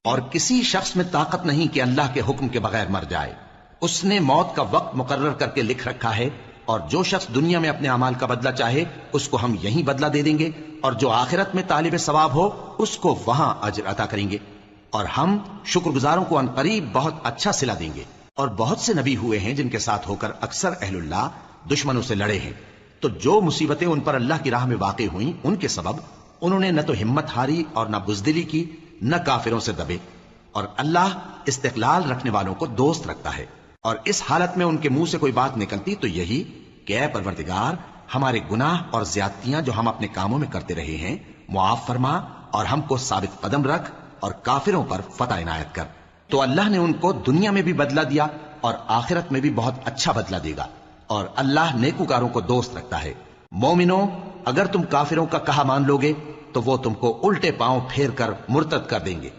और किसी शख्स में ताकत नहीं कि अल्लाह के हुक्म के बगैर मर जाए। उसने मौत का वक्त मुकर्रर करके लिख रखा है, और जो शख्स दुनिया में अपने अमाल का बदला चाहे उसको हम यहीं बदला दे देंगे, और जो आखिरत में तालिब सवाब हो उसको वहां अजर अता करेंगे, और हम शुक्रगुजारों को अनकरीब बहुत अच्छा सिला देंगे। और बहुत से नबी हुए हैं जिनके साथ होकर अक्सर अहलुल्लाह दुश्मनों से लड़े हैं, तो जो मुसीबतें उन पर अल्लाह की राह में वाक़ई हुई उनके सबब उन्होंने न तो हिम्मत हारी और न बुज़दिली की, न काफिरों से दबे। और अल्लाह इस्तिक़लाल रखने वालों को दोस्त रखता है। और इस हालत में उनके मुंह से कोई बात निकलती तो यही कि ऐ परवरदिगार, हमारे गुनाह और ज्यादतियां जो हम अपने कामों में करते रहे हैं मुआफ फरमा, और हमको साबित कदम रख और काफिरों पर फतह इनायत कर। तो अल्लाह ने उनको दुनिया में भी बदला दिया और आखिरत में भी बहुत अच्छा बदला देगा, और अल्लाह नेकुकारों को दोस्त रखता है। मोमिनो, अगर तुम काफिरों का कहा मान लोगे तो वो तुमको उल्टे पांव फेर कर मुर्तद कर देंगे।